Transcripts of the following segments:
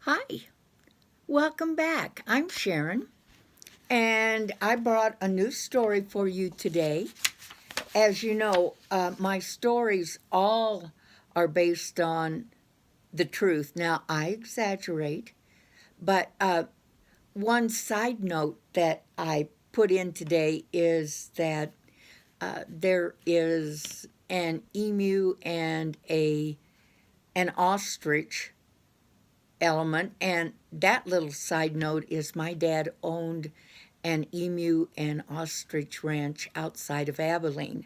Hi, welcome back. I'm Sharon, and I brought a new story for you today. As you know, my stories all are based on the truth. Now, I exaggerate, but one side note that I put in today is that there is an emu and an ostrich element. And that little side note is my dad owned an emu and ostrich ranch outside of Abilene.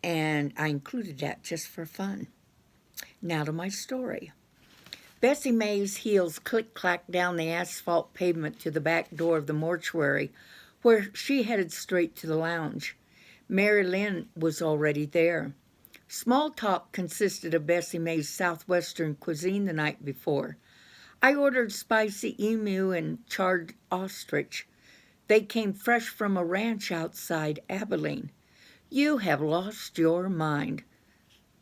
And I included that just for fun. Now to my story. Bessie Mae's heels click-clacked down the asphalt pavement to the back door of the mortuary, where she headed straight to the lounge. Mary Lynn was already there. Small talk consisted of Bessie Mae's southwestern cuisine the night before. I ordered spicy emu and charred ostrich. They came fresh from a ranch outside Abilene. You have lost your mind.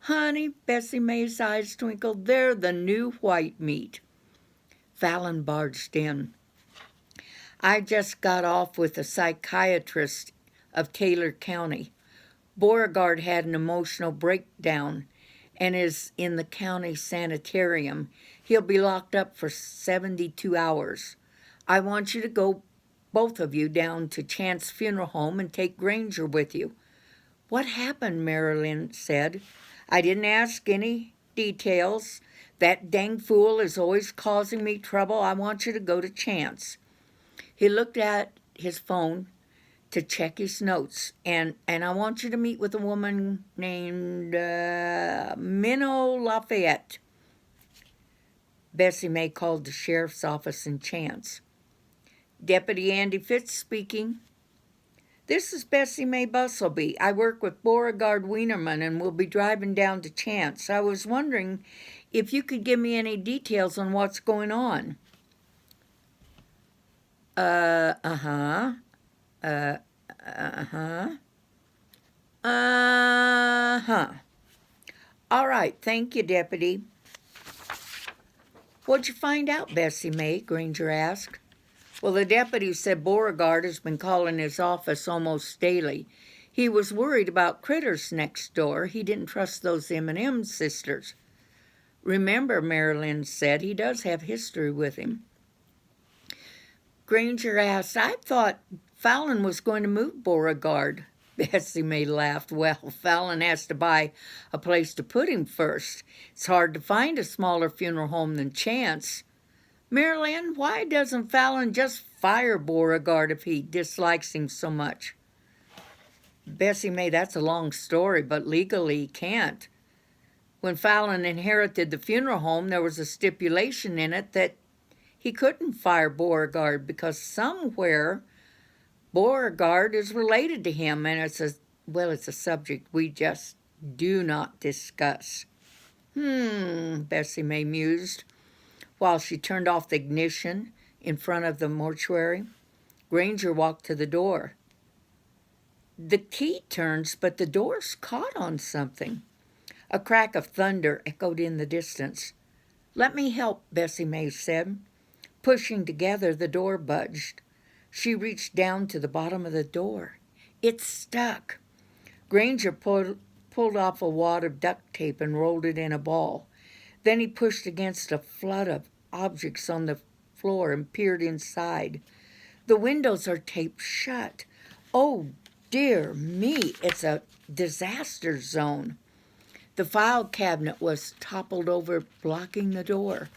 Honey, Bessie Mae's eyes twinkled. They're the new white meat. Fallon barged in. I just got off with a psychiatrist of Taylor County. Beauregard had an emotional breakdown and is in the county sanitarium. He'll be locked up for 72 hours. I want you to go, both of you, down to Chance Funeral Home and take Granger with you. What happened? Marilyn said. I didn't ask any details. That dang fool is always causing me trouble. I want you to go to Chance. He looked at his phone to check his notes, and I want you to meet with a woman named Minnow Lafayette. Bessie Mae called the sheriff's office in Chance. Deputy Andy Fitz speaking. This is Bessie Mae Bustleby. I work with Beauregard Wienerman and will be driving down to Chance. I was wondering if you could give me any details on what's going on. Uh-huh. All right, thank you, Deputy. What'd you find out, Bessie Mae? Granger asked. Well, the deputy said Beauregard has been calling his office almost daily. He was worried about critters next door. He didn't trust those M&M sisters. Remember, Marilyn said, he does have history with him. Granger asked, I thought Fallon was going to move Beauregard. Bessie Mae laughed. Well, Fallon has to buy a place to put him first. It's hard to find a smaller funeral home than Chance. Marilyn, why doesn't Fallon just fire Beauregard if he dislikes him so much? Bessie Mae, that's a long story, but legally he can't. When Fallon inherited the funeral home, there was a stipulation in it that he couldn't fire Beauregard because somewhere Beauregard is related to him, and it's a subject we just do not discuss. Bessie Mae mused while she turned off the ignition in front of the mortuary. Granger walked to the door. The key turns, but the door's caught on something. A crack of thunder echoed in the distance. Let me help, Bessie Mae said. Pushing together, the door budged. She reached down to the bottom of the door. It's stuck. Granger pulled off a wad of duct tape and rolled it in a ball. Then he pushed against a flood of objects on the floor and peered inside. The windows are taped shut. Oh, dear me, it's a disaster zone. The file cabinet was toppled over, blocking the door.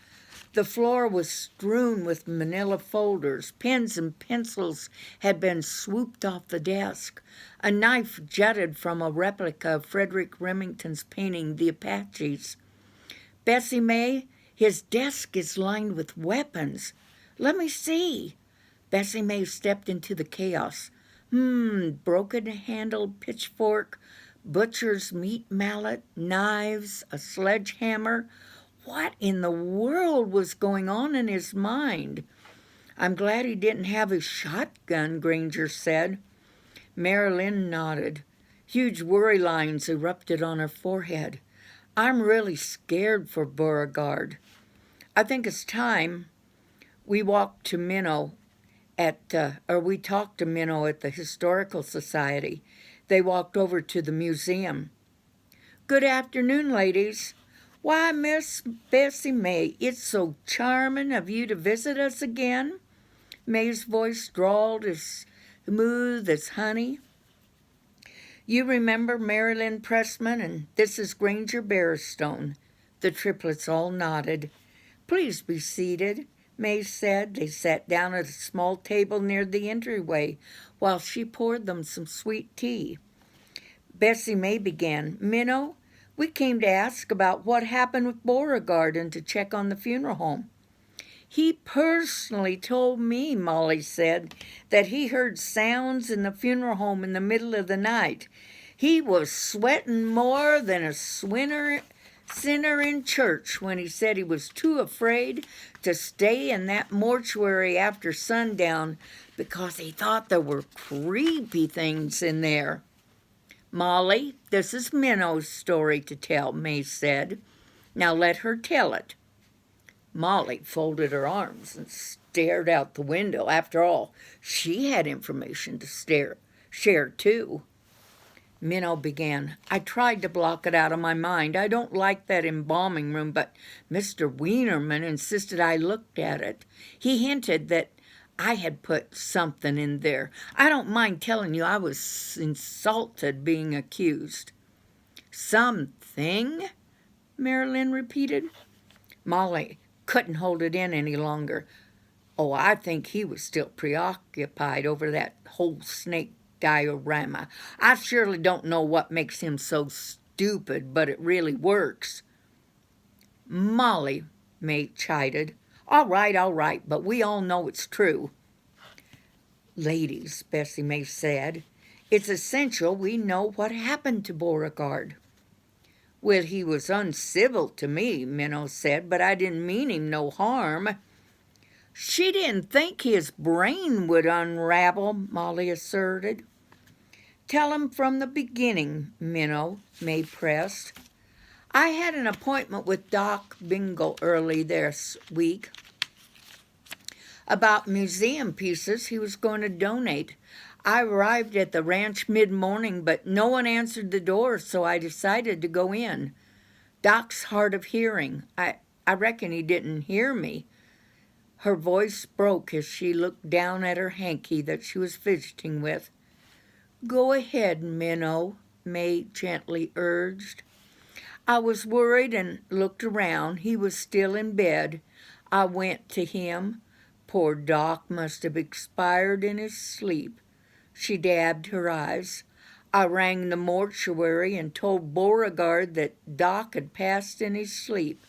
The floor was strewn with manila folders. Pens and pencils had been swooped off the desk. A knife jutted from a replica of Frederick Remington's painting, The Apaches. Bessie Mae, his desk is lined with weapons. Let me see. Bessie Mae stepped into the chaos. Broken-handled pitchfork, butcher's meat mallet, knives, a sledgehammer. What in the world was going on in his mind? I'm glad he didn't have his shotgun, Granger said. Marilyn nodded. Huge worry lines erupted on her forehead. I'm really scared for Beauregard. I think it's time We walked to Minnow we talked to Minnow at the Historical Society. They walked over to the museum. Good afternoon, ladies. Why, Miss Bessie May, it's so charming of you to visit us again. May's voice drawled as smooth as honey. You remember Marilyn Pressman, and this is Granger Barristone. The triplets all nodded. Please be seated, May said. They sat down at a small table near the entryway while she poured them some sweet tea. Bessie May began. Minnow, we came to ask about what happened with Beauregard and to check on the funeral home. He personally told me, Molly said, that he heard sounds in the funeral home in the middle of the night. He was sweating more than a sinner in church when he said he was too afraid to stay in that mortuary after sundown because he thought there were creepy things in there. Molly, this is Minnow's story to tell, May said. Now let her tell it. Molly folded her arms and stared out the window. After all, she had information to share too. Minnow began. I tried to block it out of my mind. I don't like that embalming room, but Mr. Wienerman insisted I looked at it. He hinted that I had put something in there. I don't mind telling you I was insulted being accused. Something? Marilyn repeated. Molly couldn't hold it in any longer. Oh, I think he was still preoccupied over that whole snake diorama. I surely don't know what makes him so stupid, but it really works. Molly, May chided. All right, but we all know it's true. Ladies, Bessie May said, it's essential we know what happened to Beauregard. Well, he was uncivil to me, Minnow said, but I didn't mean him no harm. She didn't think his brain would unravel, Molly asserted. Tell him from the beginning, Minnow, May pressed. I had an appointment with Doc Bingle early this week about museum pieces he was going to donate. I arrived at the ranch mid-morning, but no one answered the door, so I decided to go in. Doc's hard of hearing. I reckon he didn't hear me. Her voice broke as she looked down at her hanky that she was fidgeting with. Go ahead, Minnow, May gently urged. I was worried and looked around. He was still in bed. I went to him. Poor Doc must have expired in his sleep. She dabbed her eyes. I rang the mortuary and told Beauregard that Doc had passed in his sleep.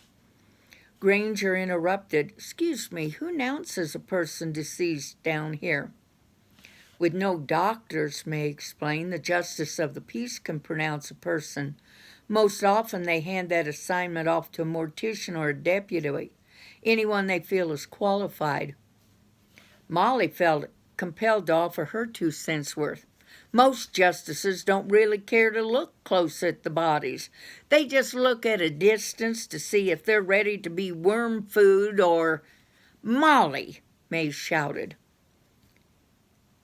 Granger interrupted. Excuse me, who announces a person deceased down here? With no doctors, May explained, the justice of the peace can pronounce a person. Most often they hand that assignment off to a mortician or a deputy, anyone they feel is qualified. Molly felt compelled to offer her 2 cents worth. Most justices don't really care to look close at the bodies. They just look at a distance to see if they're ready to be worm food or... Molly, May shouted.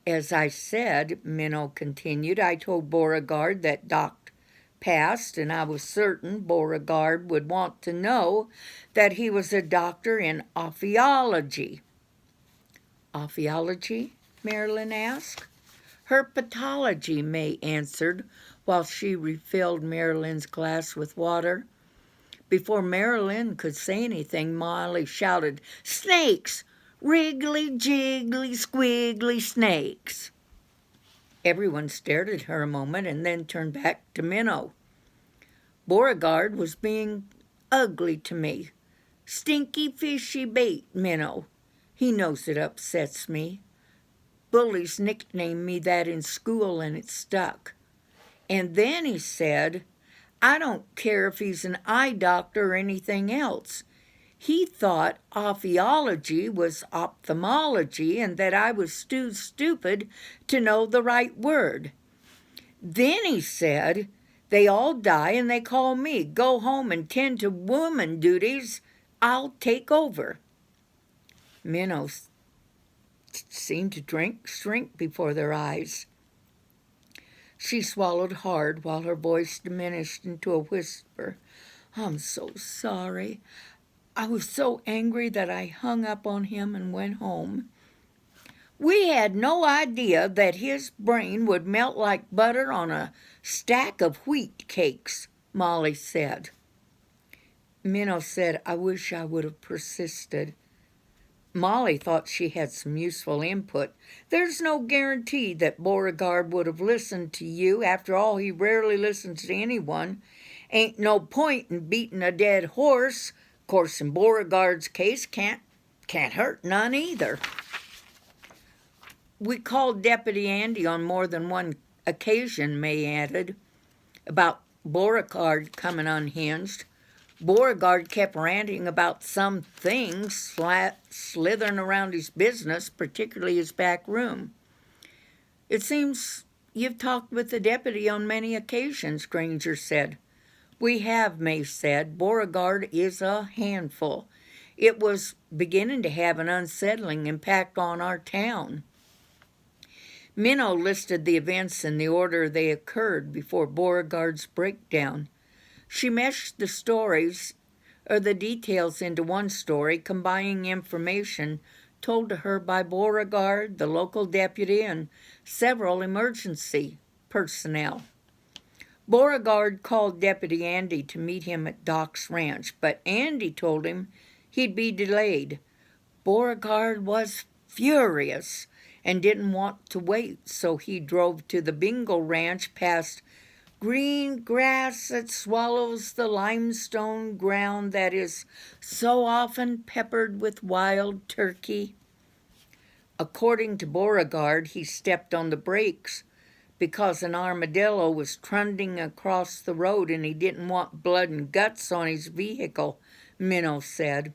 As I said, Minnow continued, I told Beauregard that Doc passed, and I was certain Beauregard would want to know that he was a doctor in ophiology. Ophiology? Marilyn asked. Herpetology, May answered, while she refilled Marilyn's glass with water. Before Marilyn could say anything, Molly shouted, Snakes! Wriggly, jiggly, squiggly snakes! Everyone stared at her a moment and then turned back to Minnow. Beauregard was being ugly to me. Stinky, fishy bait, Minnow. He knows it upsets me. Bullies nicknamed me that in school, and it stuck. And then he said, I don't care if he's an eye doctor or anything else. He thought ophiology was ophthalmology and that I was too stupid to know the right word. Then he said, they all die and they call me. Go home and tend to woman duties. I'll take over. Minnows seemed to shrink before their eyes. She swallowed hard while her voice diminished into a whisper. I'm so sorry. I was so angry that I hung up on him and went home. We had no idea that his brain would melt like butter on a stack of wheat cakes, Molly said. Minnow said, I wish I would have persisted. Molly thought she had some useful input. There's no guarantee that Beauregard would have listened to you. After all, he rarely listens to anyone. Ain't no point in beating a dead horse. Of course, in Beauregard's case, can't hurt none either. We called Deputy Andy on more than one occasion, May added, about Beauregard coming unhinged. Beauregard kept ranting about some things slithering around his business, particularly his back room. It seems you've talked with the deputy on many occasions, Granger said. We have, May said. Beauregard is a handful. It was beginning to have an unsettling impact on our town. Minnow listed the events in the order they occurred before Beauregard's breakdown. She meshed the details into one story, combining information told to her by Beauregard, the local deputy, and several emergency personnel. Beauregard called Deputy Andy to meet him at Doc's ranch, but Andy told him he'd be delayed. Beauregard was furious and didn't want to wait, so he drove to the Bingle Ranch past green grass that swallows the limestone ground that is so often peppered with wild turkey. According to Beauregard, he stepped on the brakes because an armadillo was trundling across the road and he didn't want blood and guts on his vehicle, Minnow said.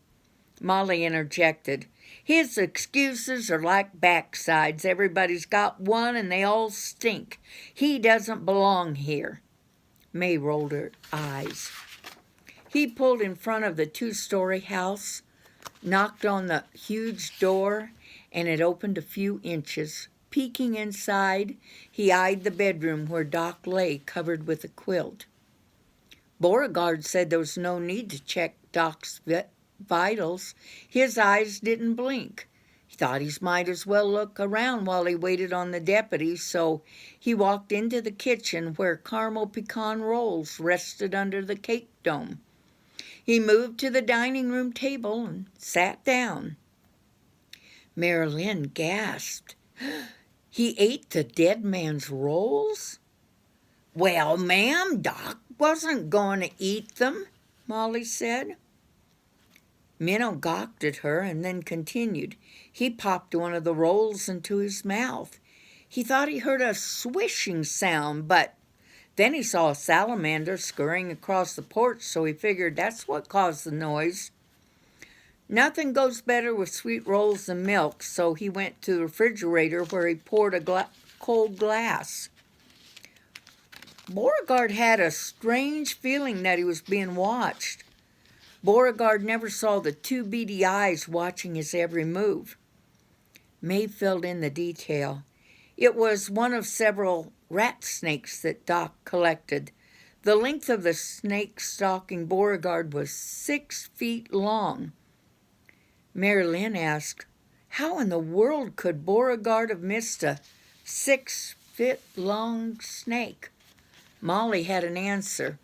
Molly interjected. His excuses are like backsides. Everybody's got one and they all stink. He doesn't belong here. May rolled her eyes. He pulled in front of the two-story house, knocked on the huge door, and it opened a few inches. Peeking inside, he eyed the bedroom where Doc lay, covered with a quilt. Beauregard said there was no need to check Doc's vitals. His eyes didn't blink. He thought he might as well look around while he waited on the deputy, so he walked into the kitchen where caramel pecan rolls rested under the cake dome. He moved to the dining room table and sat down. Marilyn gasped. He ate the dead man's rolls? Well, ma'am, Doc wasn't going to eat them, Molly said. Minnow gawked at her and then continued. He popped one of the rolls into his mouth. He thought he heard a swishing sound, but then he saw a salamander scurrying across the porch, so he figured that's what caused the noise. Nothing goes better with sweet rolls than milk, so he went to the refrigerator where he poured a cold glass. Beauregard had a strange feeling that he was being watched. Beauregard never saw the two beady eyes watching his every move. May filled in the detail. It was one of several rat snakes that Doc collected. The length of the snake stalking Beauregard was 6 feet long. Mary Lynn asked, how in the world could Beauregard have missed a 6-foot-long snake? Molly had an answer.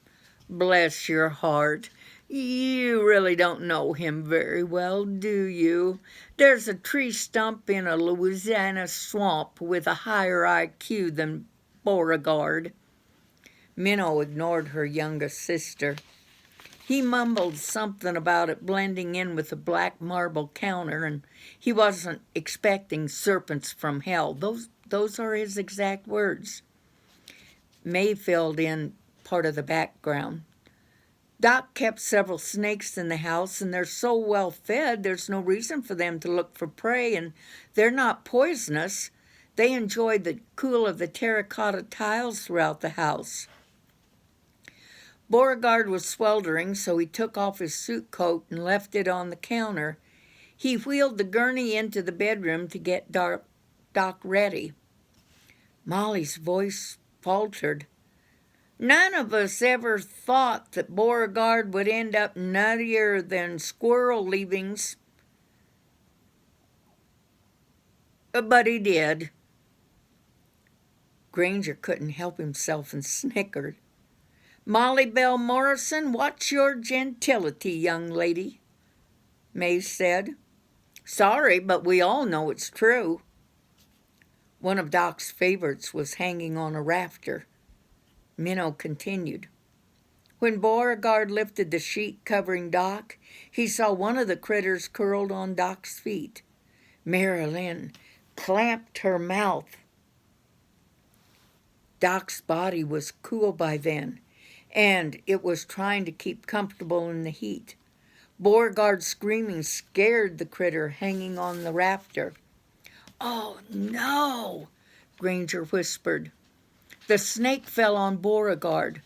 Bless your heart. You really don't know him very well, do you? There's a tree stump in a Louisiana swamp with a higher IQ than Beauregard. Minnow ignored her youngest sister. He mumbled something about it blending in with the black marble counter, and he wasn't expecting serpents from hell. Those are his exact words. May filled in part of the background. Doc kept several snakes in the house, and they're so well fed there's no reason for them to look for prey, and they're not poisonous. They enjoy the cool of the terracotta tiles throughout the house. Beauregard was sweltering, so he took off his suit coat and left it on the counter. He wheeled the gurney into the bedroom to get Doc ready. Molly's voice faltered. None of us ever thought that Beauregard would end up nuttier than squirrel leavings. But he did. Granger couldn't help himself and snickered. Molly Bell Morrison, what's your gentility, young lady? May said. Sorry, but we all know it's true. One of Doc's favorites was hanging on a rafter. Minnow continued. When Beauregard lifted the sheet covering Doc, he saw one of the critters curled on Doc's feet. Marilyn clamped her mouth. Doc's body was cool by then, and it was trying to keep comfortable in the heat. Beauregard's screaming scared the critter hanging on the rafter. Oh, no, Granger whispered. The snake fell on Beauregard.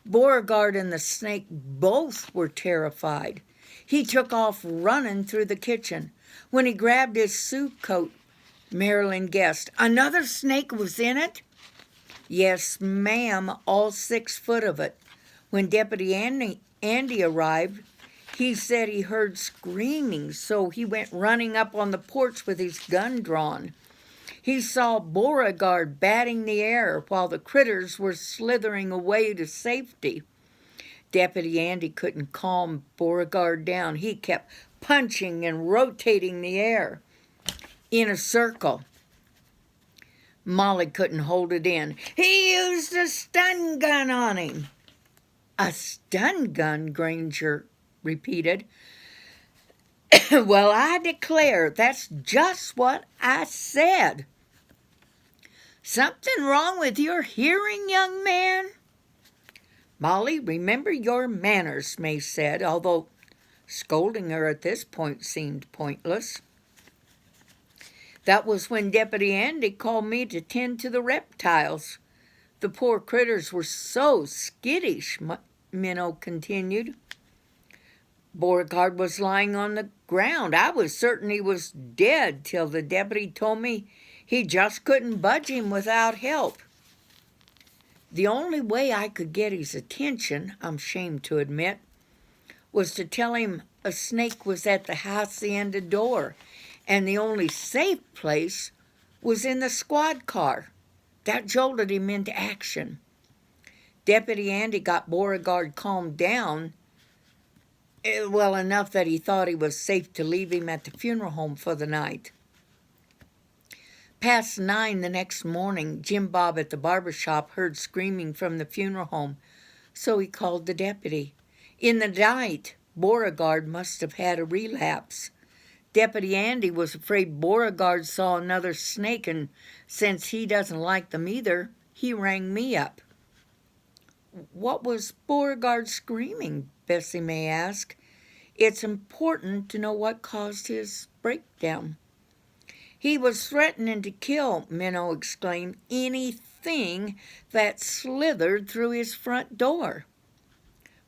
Beauregard and the snake both were terrified. He took off running through the kitchen. When he grabbed his soup coat, Marilyn guessed, another snake was in it? Yes, ma'am, all 6 foot of it. When Deputy Andy arrived, he said he heard screaming, so he went running up on the porch with his gun drawn. He saw Beauregard batting the air while the critters were slithering away to safety. Deputy Andy couldn't calm Beauregard down. He kept punching and rotating the air in a circle. Molly couldn't hold it in. He used a stun gun on him. A stun gun, Granger repeated. Well, I declare, that's just what I said. Something wrong with your hearing, young man? Molly, remember your manners, May said, although scolding her at this point seemed pointless. That was when Deputy Andy called me to tend to the reptiles. The poor critters were so skittish, Minnow continued. Beauregard was lying on the ground. I was certain he was dead till the deputy told me he just couldn't budge him without help. The only way I could get his attention, I'm ashamed to admit, was to tell him a snake was at the hacienda door, and the only safe place was in the squad car. That jolted him into action. Deputy Andy got Beauregard calmed down, well enough that he thought he was safe to leave him at the funeral home for the night. Past 9 the next morning, Jim Bob at the barber shop heard screaming from the funeral home, so he called the deputy. In the night, Beauregard must have had a relapse. Deputy Andy was afraid Beauregard saw another snake, and since he doesn't like them either, he rang me up. What was Beauregard screaming? Bessie May asked. It's important to know what caused his breakdown. He was threatening to kill, Minnow exclaimed, anything that slithered through his front door.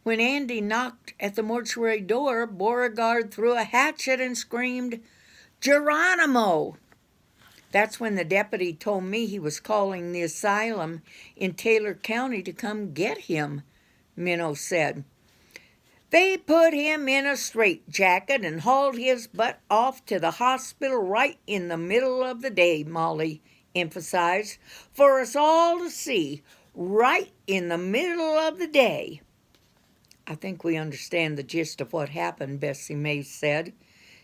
When Andy knocked at the mortuary door, Beauregard threw a hatchet and screamed, Geronimo! That's when the deputy told me he was calling the asylum in Taylor County to come get him, Minnow said. They put him in a straitjacket and hauled his butt off to the hospital right in the middle of the day, Molly emphasized, for us all to see, right in the middle of the day. I think we understand the gist of what happened, Bessie May said.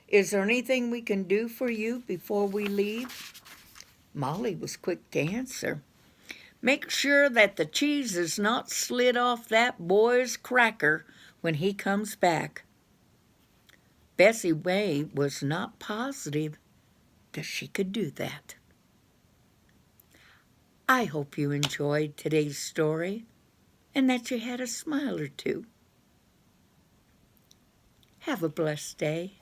Is there anything we can do for you before we leave? Molly was quick to answer. Make sure that the cheese is not slid off that boy's cracker when he comes back. Bessie May was not positive that she could do that. I hope you enjoyed today's story and that you had a smile or two. Have a blessed day.